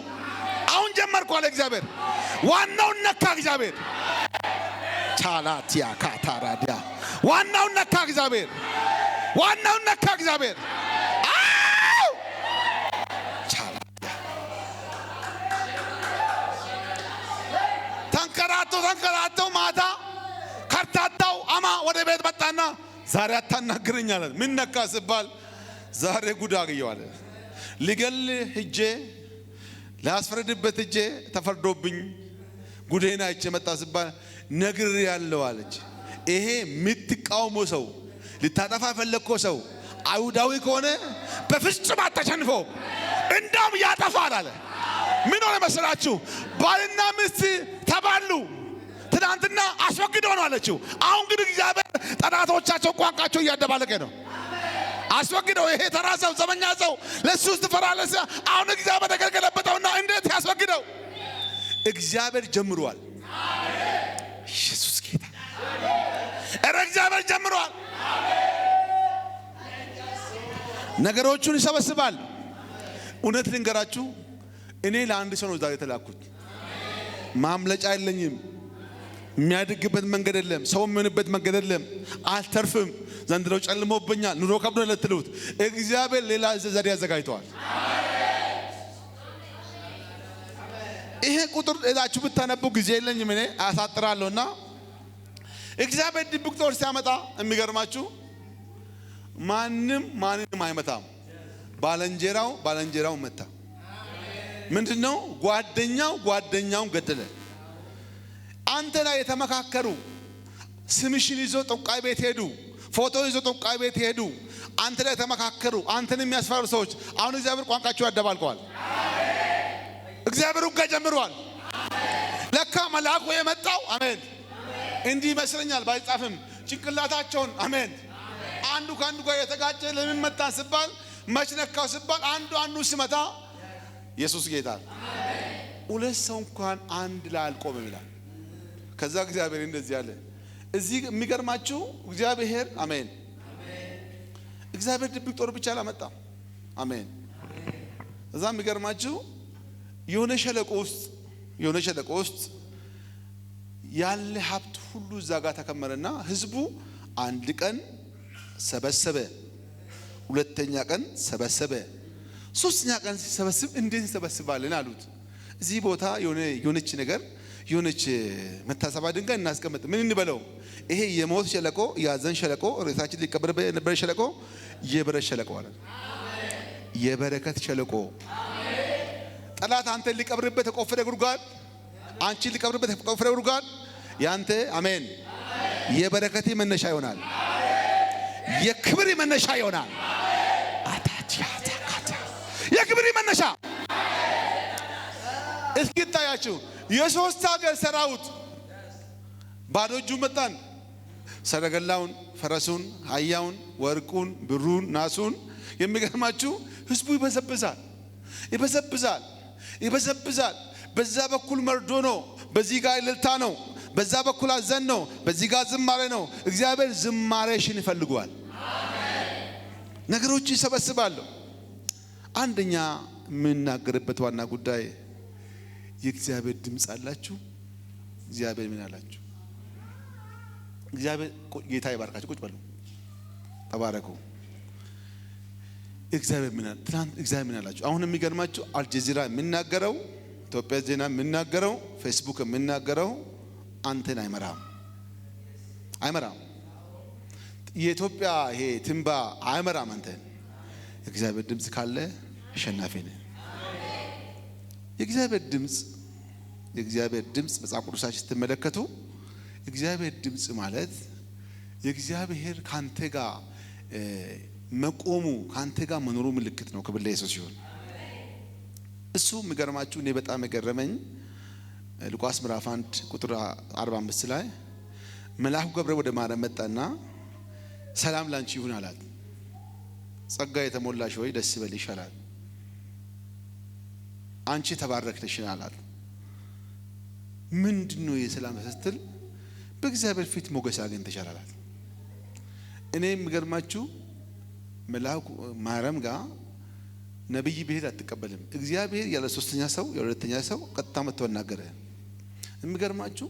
አሁን ጀመርኩ አለ እግዚአብሔር። ዋናውን ነካ እግዚአብሔር። ቻላቲያ ካታራዲያ ዋናውን ነካ እግዚአብሔር። አው ቻላቲያ ተንከራቶ ማታ ከርታታው አማ ወደ ቤት መጣና ዛሬ አታናግረኝ አለ። ምን ነካ ሲባል ዛሬ ጉድ አገኘዋለ። ሊገል ሂጄ ላስፈርድበት ሂጄ ተፈርዶብኝ ጉዴና አይቼ መጣ ሲባል ነግር ያለው አለች። ይሄ የምትቃወሞ ሰው ልታጠፋ ፈለግኮ ሰው አይሁዳዊ ከሆነ በፍጹም አታሸንፈው፣ እንዳውም ያጠፋል አለ። ምን ሆነ መሰላችሁ? ባልና ሚስት ተባሉ። ትናንትና አስወግደው ነው አለችው። አሁን ግን እግዚአብሔር ጠላቶቻቸው ቋንቋቸው እያደባለቀ ነው። አስወግደው። ይሄ ተራ ሰው ዘመኛ ሰው ለሱ ውስጥ ፈራለሰ። አሁን እግዚአብሔር ተገለገለበተውና እንዴት ያስወግደው? እግዚአብሔር ጀምሯል። ኢየሱስ ጌታ እግዚአብሔር ጀምሯል። ነገሮቹን ይሰበስባል። እውነት ልንገራችሁ፣ እኔ ለአንድ ሰው ነው ዛሬ የተላኩት። ማምለጫ የለኝም። የሚያድግበት መንገድ የለም። ሰው የሚሆንበት መንገድ የለም። አልተርፍም። ዘንድሮ ጨልሞብኛል፣ ኑሮ ከብዶ ለትሉት እግዚአብሔር ሌላ ዘዴ ያዘጋጅተዋል። ይሄ ቁጥር እዛችሁ ብታነቡ ጊዜ የለኝም እኔ አሳጥራለሁና እግዚአብሔር ድብቅ ጦር ሲያመጣ የሚገርማችሁ ማንንም አይመታም። ባልንጀራው መታ። ምንድነው? ጓደኛውን ገደለ። አንተ ላይ የተመካከሩ ስምሽን ይዞ ጠንቋይ ቤት ሄዱ፣ ፎቶ ይዞ ጠንቋይ ቤት ሄዱ፣ አንተ ላይ ተመካከሩ። አንተን የሚያስፈራሩ ሰዎች አሁን እግዚአብሔር ቋንቋቸው ያደባልቀዋል። እግዚአብሔር ውጋ ጀምሯል። ለካ መልአኩ የመጣው አሜን እንዲህ ይመስለኛል ባይጻፍም ጭንቅላታቸውን አሜን አንዱ ከአንዱ ጋር የተጋጨ ለምን መጣ ሲባል መች ነካው ሲባል አንዱ ሲመታ ኢየሱስ ጌታ ሁለት ሰው እንኳን አንድ ላይ አልቆመም ይላል። ከዛ እግዚአብሔር እንደዚህ ያለ እዚህ የሚገርማችሁ እግዚአብሔር አሜን እግዚአብሔር ድብቅ ጦር ብቻ አላመጣም። አሜን እዛ የሚገርማችሁ የሆነ ሸለቆ ውስጥ ያለ ሀብት ሁሉ እዛ ጋር ተከመረና ህዝቡ አንድ ቀን ሰበሰበ፣ ሁለተኛ ቀን ሰበሰበ፣ ሶስተኛ ቀን ሲሰበስብ እንዴት እንሰበስባለን አሉት። እዚህ ቦታ የሆነች ነገር የሆነች መታሰቢያ ድንጋይ እናስቀምጥ፣ ምን እንበለው? ይሄ የሞት ሸለቆ፣ የሐዘን ሸለቆ፣ ሬሳችን ሊቀበርበት የነበረ ሸለቆ የበረከት ሸለቆ አለ። የበረከት ሸለቆ። ጠላት አንተን ሊቀብርበት የቆፈረ ጉድጓድ፣ አንቺን ሊቀብርበት የቆፈረ ጉድጓድ ያንተ አሜን የበረከት መነሻ ይሆናል። የክብር መነሻ ይሆናል። የክብር መነሻ እስኪ ታያችሁ። የሶስት ሀገር ሰራዊት ባዶ እጁ መጣን። ሰረገላውን፣ ፈረሱን፣ አህያውን፣ ወርቁን፣ ብሩን፣ ናሱን የሚገርማችሁ ህዝቡ ይበዘብዛል። በዛ በኩል መርዶ ነው፣ በዚህ ጋር እልልታ ነው፣ በዛ በኩል አዘን ነው፣ በዚህ ጋር ዝማሬ ነው። እግዚአብሔር ዝማሬሽን ይፈልጋል። ነገሮች ይሰበስባሉ። አንደኛ የምናገርበት ዋና ጉዳይ የእግዚአብሔር ድምጽ አላችሁ። እግዚአብሔር ምን አላችሁ? እግዚአብሔር ጌታ ይባርካችሁ። ቁጭ በሉ፣ ተባረኩ። እግዚአብሔር ምን አለ? ትናንት እግዚአብሔር ምን አላችሁ? አሁን የሚገርማችሁ አልጀዚራ የምናገረው፣ ኢትዮጵያ ዜና የምናገረው፣ ፌስቡክ የምናገረው አንተን አይመራም። የኢትዮጵያ ይሄ ትንባ አይመራም አንተን። እግዚአብሔር ድምጽ ካለ አሸናፊ ነህ። የእግዚአብሔር ድምጽ መጽሐፍ ቅዱሳችን ስትመለከቱ እግዚአብሔር ድምጽ ማለት የእግዚአብሔር ካንተ ጋር መቆሙ ካንተ ጋር መኖሩ ምልክት ነው። ክብር ለኢየሱስ ይሁን። እሱ የሚገርማችሁ እኔ በጣም የገረመኝ ሉቃስ ምዕራፍ 1 ቁጥር 45 ላይ መልአኩ ገብርኤል ወደ ማርያም መጣና ሰላም ላንቺ ይሁን አላት። ጸጋ የተሞላሽ ሆይ ደስ ይበልሽ አላት። አንቺ ተባረክሽ አላት። ምንድነው የሰላም ስትል በእግዚአብሔር ፊት ሞገስ አግኝተሻል አላት። እኔ የሚገርማችሁ መልአኩ ማርያም ጋር ነብይ ቢሄድ አትቀበልም። እግዚአብሔር ያለ ሶስተኛ ሰው ያለ ሁለተኛ ሰው ቀጥታ መጥቶ ተናገረ። የሚገርማችሁ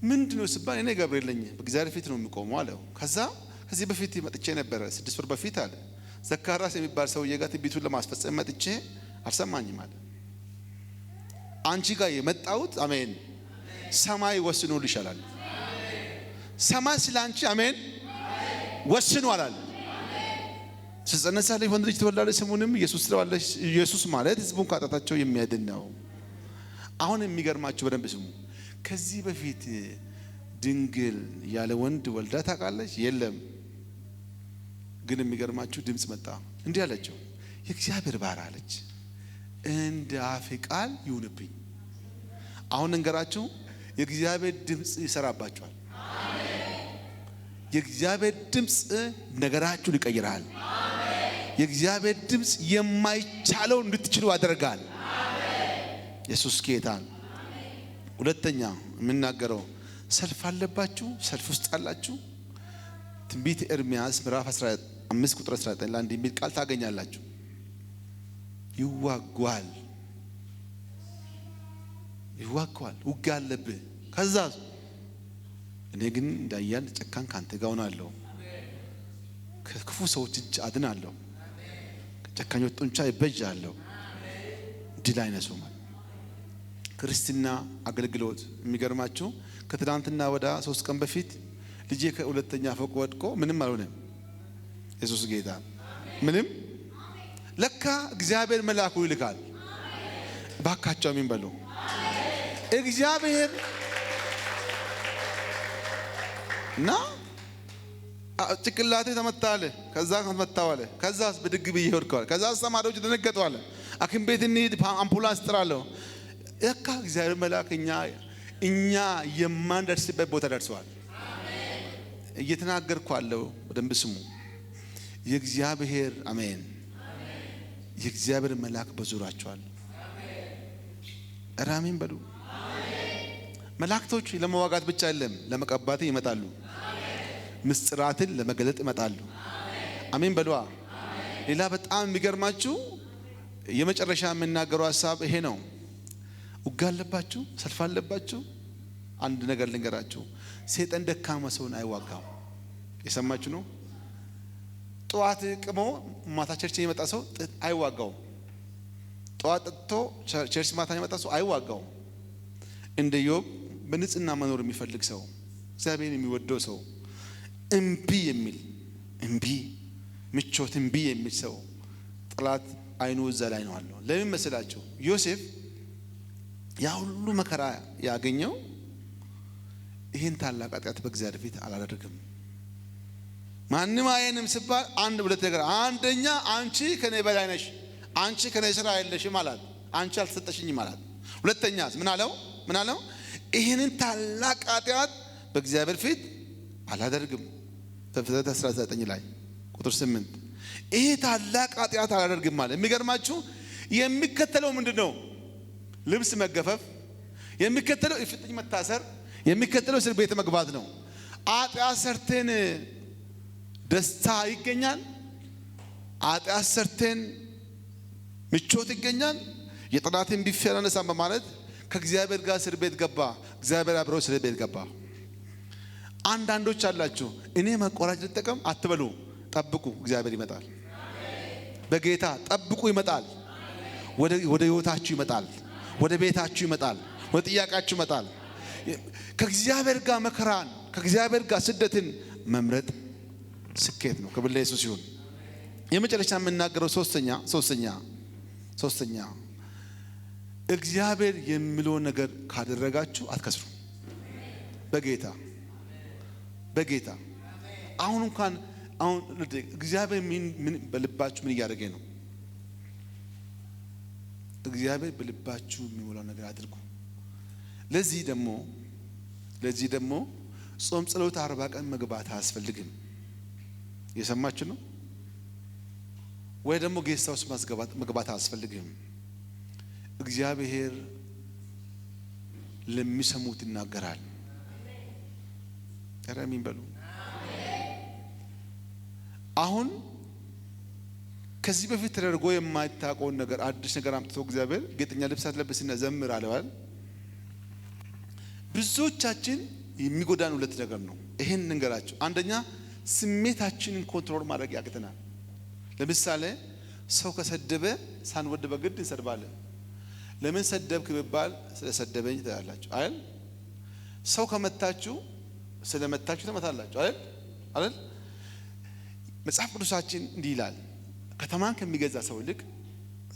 ምንድነው ሲባል እኔ ገብርኤል ነኝ በእግዚአብሔር ፊት ነው የሚቆመው አለው። ከዚህ በፊት መጥቼ ነበር 6 ወር በፊት አለ። ዘካርያስ የሚባል ሰውዬ ጋር ትንቢቱን ለማስፈጸም መጥቼ አልሰማኝም አለ። አንቺ ጋር የመጣሁት አሜን ሰማይ ወስኖልሻል አለ። ሰማይ ስላንቺ አሜን ወስኗል አለ። ስለጸነሳለች ወንድ ልጅ ትወልዳለች ስሙንም ኢየሱስ ትለዋለች። ኢየሱስ ማለት ሕዝቡን ከኃጢአታቸው የሚያድን ነው። አሁን የሚገርማችሁ በደንብ ስሙ። ከዚህ በፊት ድንግል ያለ ወንድ ወልዳ ታውቃለች? የለም። ግን የሚገርማችሁ ድምጽ መጣ። እንዲህ አለችው፣ የእግዚአብሔር ባሪያ አለች፣ እንደ አፌ ቃል ይሁንብኝ። አሁን እንገራችሁ፣ የእግዚአብሔር ድምጽ ይሰራባችኋል። የእግዚአብሔር ድምጽ ነገራችሁን ይቀይራል። የእግዚአብሔር ድምጽ የማይቻለው እንድትችሉ ያደርጋል። ኢየሱስ ጌታ። ሁለተኛ የምናገረው ሰልፍ አለባችሁ፣ ሰልፍ ውስጥ አላችሁ። ትንቢተ ኤርምያስ ምዕራፍ 15 ቁጥር 19 ላይ የሚል ቃል ታገኛላችሁ። ይዋጓል፣ ውጊያ አለብህ። ከዛ እኔ ግን እንዳያል ጨካኝ ካንተ ጋር ሆናለሁ፣ ከክፉ ሰዎች እጅ አድናለሁ፣ ከጨካኞች ጡንቻ ይበጃለሁ፣ ድል አይነሱም። ክርስትና አገልግሎት የሚገርማችሁ ከትናንትና ወደ 3 ቀን በፊት ልጄ ከሁለተኛ ፎቅ ወድቆ ምንም አልሆነም። ኢየሱስ ጌታ። ምንም ለካ እግዚአብሔር መልአኩ ይልካል። ባካቸው አሜን በሉ። እግዚአብሔር እና ጭቅላቴ ተመታለ፣ ከዛ ተመታው አለ። ከዛስ ብድግ ብዬ ወድቀዋል። ከዛ አስተማሪዎች ደነገጡ አለ። ሐኪም ቤት እንሂድ አምቡላንስ ጥራለሁ። እካ እግዚአብሔር መልአክ እኛ የማንደርስበት ቦታ ደርሰዋል። እየተናገርኩ አለው። በደንብ ስሙ። የእግዚአብሔር አሜን፣ የእግዚአብሔር መልአክ በዙሪያቸዋል። አሜን በሉ። መላእክቶች ለመዋጋት ብቻ አይደለም፣ ለመቀባት ይመጣሉ። ምስጢራትን ለመገለጥ ይመጣሉ። አሜን በሉ። ሌላ በጣም የሚገርማችሁ የመጨረሻ የምናገረው ሐሳብ ይሄ ነው። ውጋ አለባችሁ፣ ሰልፍ አለባችሁ። አንድ ነገር ልንገራችሁ፣ ሰይጣን ደካማ ሰውን አይዋጋም። የሰማችሁ ነው። ጠዋት ቅሞ ማታ ቸርች የመጣ ሰው አይዋጋው። ጠዋት ጠጥቶ ቸርች ማታ የመጣ ሰው አይዋጋው። እንደ ኢዮብ በንጽህና መኖር የሚፈልግ ሰው፣ እግዚአብሔርን የሚወደው ሰው፣ እምቢ የሚል ምቾት እምቢ የሚል ሰው ጠላት አይኑ እዛ ላይ ነው አለው። ለምን መስላችሁ? ዮሴፍ ያ ሁሉ መከራ ያገኘው ይህን ታላቅ ኃጢአት በእግዚአብሔር ፊት አላደረግም። ማንም አየንም ሲባል አንድ ሁለት ነገር፣ አንደኛ አንቺ ከኔ በላይ ነሽ፣ አንቺ ከኔ ስራ አይደለሽም አላት። አንቺ አልተሰጠሽኝም አላት። ሁለተኛስ ምን አለው? ይህንን ታላቅ ኃጢአት በእግዚአብሔር ፊት አላደርግም። ዘፍጥረት 19 ላይ ቁጥር 8 ይሄ ታላቅ ኃጢአት አላደርግም ማለት። የሚገርማችሁ የሚከተለው ምንድነው? ልብስ መገፈፍ፣ የሚከተለው እፍጥኝ መታሰር፣ የሚከተለው እስር ቤት መግባት ነው። ኃጢአት ሰርተን ደስታ ይገኛል? ኃጢአት ሰርተን ምቾት ይገኛል? የጠላትን ቢፌ አላነሳም በማለት ከእግዚአብሔር ጋር እስር ቤት ገባ። እግዚአብሔር አብሮ እስር ቤት ገባ። አንዳንዶች አላችሁ እኔ መቆራጭ ልጠቀም አትበሉ። ጠብቁ፣ እግዚአብሔር ይመጣል። በጌታ ጠብቁ፣ ይመጣል። ወደ ህይወታችሁ ይመጣል። ወደ ቤታችሁ ይመጣል። ወደ ጥያቄያችሁ ይመጣል። ከእግዚአብሔር ጋር መከራን፣ ከእግዚአብሔር ጋር ስደትን መምረጥ ስኬት ነው። ክብር ለኢየሱስ ይሁን። የመጨረሻ የምናገረው ሶስተኛ እግዚአብሔር የሚለው ነገር ካደረጋችሁ አትከስሩ። በጌታ አሁን እንኳን እግዚአብሔር ምን በልባችሁ ምን እያደረገ ነው? እግዚአብሔር በልባችሁ የሚሞላው ነገር አድርጉ። ለዚህ ደግሞ ጾም ጸሎት 40 ቀን መግባት አያስፈልግም። የሰማችሁ ነው ወይ? ደግሞ ጌስት ሃውስ መግባት አያስፈልግም። እግዚአብሔር ለሚሰሙት ይናገራል። አሜን በሉ። አሁን ከዚህ በፊት ተደርጎ የማይታወቀውን ነገር አዲስ ነገር አምጥቶ እግዚአብሔር ጌጠኛ ልብስ አትለብስና ዘምር አለዋል። ብዙዎቻችን የሚጎዳን ሁለት ነገር ነው። ይሄን እንገራችሁ። አንደኛ ስሜታችንን ኮንትሮል ማድረግ ያቅተናል። ለምሳሌ ሰው ከሰደበ ሳንወድ በግድ እንሰድባለን። ለምን ሰደብክ ቢባል ስለሰደበኝ ትላላችሁ አይደል? ሰው ከመታችሁ ስለመታችሁ ተመታላችሁ አይደል? መጽሐፍ ቅዱሳችን እንዲህ ይላል፣ ከተማን ከሚገዛ ሰው ይልቅ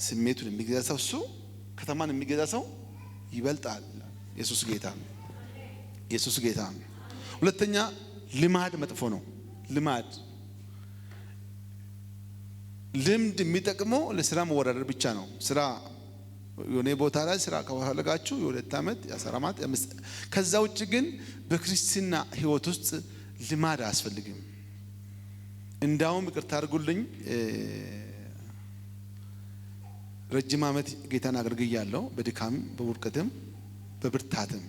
ስሜቱን የሚገዛ ሰው እሱ ከተማን የሚገዛ ሰው ይበልጣል። ኢየሱስ ጌታ ነው። ሁለተኛ ልማድ መጥፎ ነው። ልምድ የሚጠቅመው ለስራ መወዳደር ብቻ ነው። ስራ የሆነ ቦታ ላይ ስራ ከፈለጋችሁ የ2 ዓመት የ10 ዓመት ከዛ ውጭ ግን በክርስትና ህይወት ውስጥ ልማድ አያስፈልግም። እንዳውም ይቅርታ አድርጉልኝ፣ ረጅም ዓመት ጌታን አገልግያለሁ፣ በድካም በውድቀትም በብርታትም።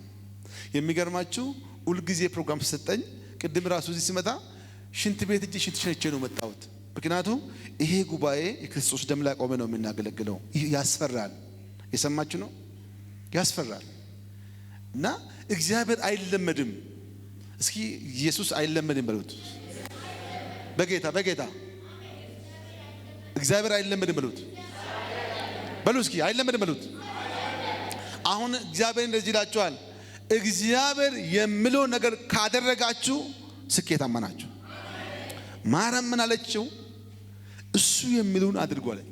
የሚገርማችሁ ሁልጊዜ ፕሮግራም ተሰጠኝ። ቅድም ራሱ እዚህ ሲመጣ ሽንት ቤት እጄ ሽንት ሸንቼ ነው መጣሁት። ምክንያቱም ይሄ ጉባኤ የክርስቶስ ደም ላይ ቆመ ነው የምናገለግለው። ያስፈራል። የሰማችሁ ነው፣ ያስፈራል። እና እግዚአብሔር አይለመድም። እስኪ ኢየሱስ አይለመድም በሉት። በጌታ እግዚአብሔር አይለመድም በሉት። እስኪ አይለመድም በሉት። አሁን እግዚአብሔር እንደዚህ ይላችኋል፣ እግዚአብሔር የሚለው ነገር ካደረጋችሁ ስኬታማ ናችሁ። ማርያም ምን አለችው? እሱ የሚለውን አድርጉ አለች።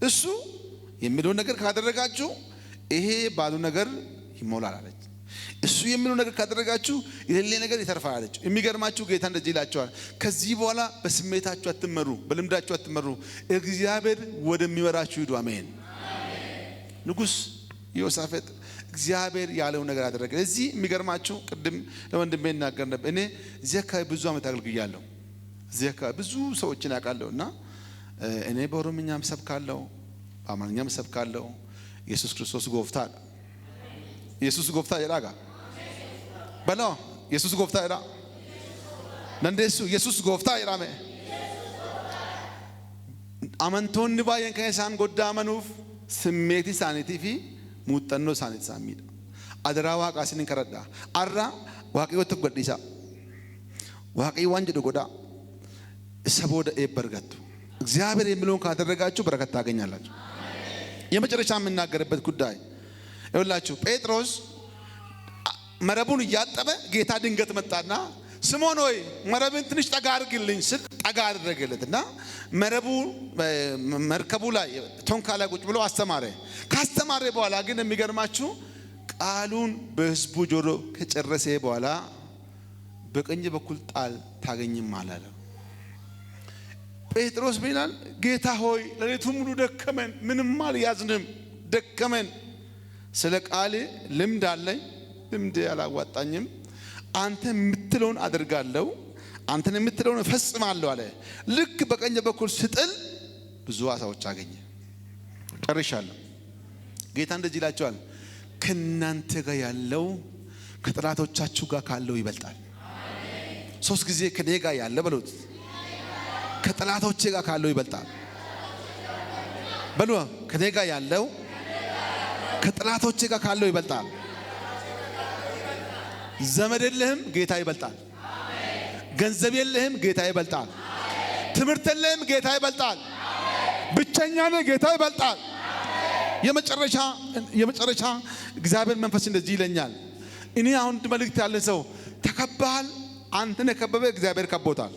እሱ የሚለውን ነገር ካደረጋችሁ ይሄ ባሉ ነገር ይሞላል አለች። እሱ የሚለው ነገር ካደረጋችሁ የሌለ ነገር ይተርፋል አለች። የሚገርማችሁ ጌታ እንደዚህ ይላቸዋል፣ ከዚህ በኋላ በስሜታችሁ አትመሩ፣ በልምዳችሁ አትመሩ፣ እግዚአብሔር ወደሚመራችሁ ሂዱ። አሜን። ንጉሥ ዮሳፍጥ እግዚአብሔር ያለው ነገር አደረገ። እዚህ የሚገርማችሁ ቅድም ለወንድሜ እናገር ነበር። እኔ እዚህ አካባቢ ብዙ ዓመት አገልግያለሁ። እዚህ አካባቢ ብዙ ሰዎችን አውቃለሁና እኔ በኦሮምኛም ሰብካለሁ፣ በአማርኛም ሰብካለሁ። ኢየሱስ ክርስቶስ ጎፍታ ኢየሱስ ጎፍታ ይራጋ በላ ኢየሱስ ጎፍታ ይራ ነንደሱ ኢየሱስ ጎፍታ ይራሜ አመንቶን ባየን ከሳን ጎዳ መኑፍ ስሜቲ ሳኒቲ ፊ ሙጠኖ ሳኒቲ ሳሚዳ አደራ ዋቃሲን ከረዳ አራ ዋቂወት ጎዲሳ ዋቂ ዋንጀ ጎዳ ሰቦደ ኤበርገቱ እግዚአብሔር የሚለውን ካደረጋችሁ በረከት ታገኛላችሁ። የመጨረሻ የምናገርበት ጉዳይ ይኸውላችሁ፣ ጴጥሮስ መረቡን እያጠበ ጌታ ድንገት መጣና ስምዖን ሆይ መረብን ትንሽ ጠጋ አድርግልኝ ስል ጠጋ አደረገለትና መርከቡ ላይ ቶንካ ላይ ቁጭ ብሎ አስተማረ። ካስተማረ በኋላ ግን የሚገርማችሁ ቃሉን በሕዝቡ ጆሮ ከጨረሰ በኋላ በቀኝ በኩል ጣል ታገኝም አላለ። ጴጥሮስ ይላል ጌታ ሆይ ለሌቱም ሙሉ ደከመን፣ ምንም አልያዝንም፣ ደከመን። ስለ ቃል ልምድ አለኝ፣ ልምድ አላዋጣኝም። አንተ የምትለውን አደርጋለሁ፣ አንተን የምትለውን እፈጽማለሁ አለ። ልክ በቀኝ በኩል ስጥል ብዙ አሳዎች አገኘ። ጨርሻለሁ። ጌታ እንደዚህ ይላቸዋል፣ ከናንተ ጋር ያለው ከጠላቶቻችሁ ጋር ካለው ይበልጣል። ሶስት ጊዜ ከኔ ጋር ያለ በሉት፣ ከጠላቶቼ ጋር ካለው ይበልጣል በሉ። ከኔ ጋር ያለው ከጠላቶቼ ጋር ካለው ይበልጣል። ዘመድ የለህም፣ ጌታ ይበልጣል። ገንዘብ የለህም፣ ጌታ ይበልጣል። ትምህርት የለህም፣ ጌታ ይበልጣል። ብቸኛ ነህ፣ ጌታ ይበልጣል። የመጨረሻ እግዚአብሔር መንፈስ እንደዚህ ይለኛል። እኔ አሁን መልእክት ያለ ሰው ተከባሃል። አንተን የከበበ እግዚአብሔር ከቦታል።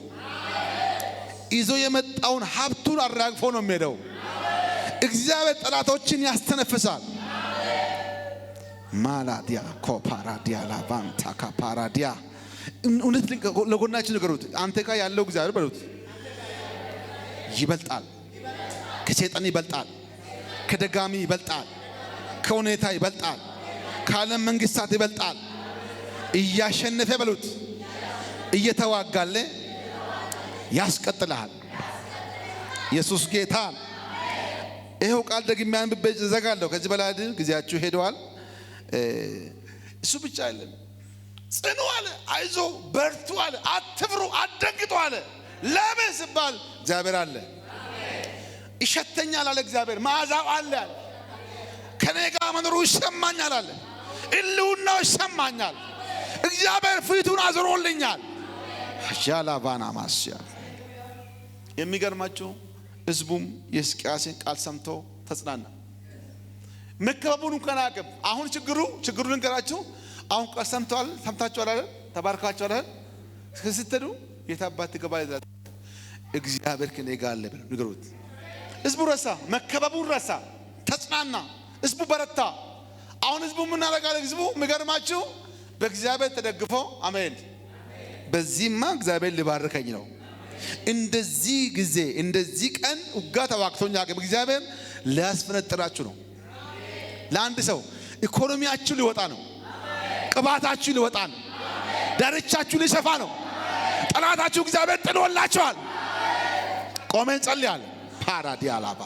ይዞ የመጣውን ሀብቱን አራግፎ ነው የሚሄደው። እግዚአብሔር ጠላቶችን ያስተነፍሳል። ማላዲያ ኮፓራዲያ ላቫንታ ካፓራዲያ እውነት ለጎናችን ንገሩት፣ አንተ ጋር ያለው እግዚአብሔር በሉት ይበልጣል። ከሰይጣን ይበልጣል፣ ከደጋሚ ይበልጣል፣ ከሁኔታ ይበልጣል፣ ከዓለም መንግስታት ይበልጣል። እያሸነፈ በሉት እየተዋጋለ ያስቀጥልሃል። ኢየሱስ ጌታ። ይሄው ቃል ደግሜ አንብቤ ዘጋለሁ። ከዚህ በላይ ጊዜያችሁ ሄደዋል። እሱ ብቻ አይደለም፣ ጽኑ አለ፣ አይዞ በርቱ አለ፣ አትፍሩ አትደንግጡ አለ። ለምን ሲባል እግዚአብሔር አለ። ይሸተኛል አለ እግዚአብሔር፣ መዓዛው አለ አለ። ከኔ ጋር መኖሩ ይሰማኛል አለ። ህልውናው ይሰማኛል። እግዚአብሔር ፊቱን አዝሮልኛል። ሻላባና ማስያ የሚገርማችሁ ህዝቡም የሕዝቅያስን ቃል ሰምቶ ተጽናና። መከበቡን እንኳን አያውቅም። አሁን ችግሩ ልንገራችሁ። አሁን ቃል ሰምታችኋል አይደል? ተባርካችኋል አይደል? ስትሄዱ የታባት ገባ ይላል እግዚአብሔር ከኔ ጋር አለ ብለው ንገሩት። ህዝቡ ረሳ፣ መከበቡን ረሳ፣ ተጽናና፣ ህዝቡ በረታ። አሁን ህዝቡ ምን አደረጋለ? ህዝቡ የሚገርማችሁ በእግዚአብሔር ተደግፎ አሜን፣ በዚህማ እግዚአብሔር ሊባርከኝ ነው። እንደዚህ ጊዜ እንደዚህ ቀን ውጋ ተዋክቶኛ እግዚአብሔር ሊያስፈነጥራችሁ ነው። ለአንድ ሰው ኢኮኖሚያችሁ ሊወጣ ነው። ቅባታችሁ ሊወጣ ነው። ዳርቻችሁ ሊሰፋ ነው። ጠላታችሁ እግዚአብሔር ጥሎላችኋል። ቆመን ጸልያለሁ። ፓራዲያላባ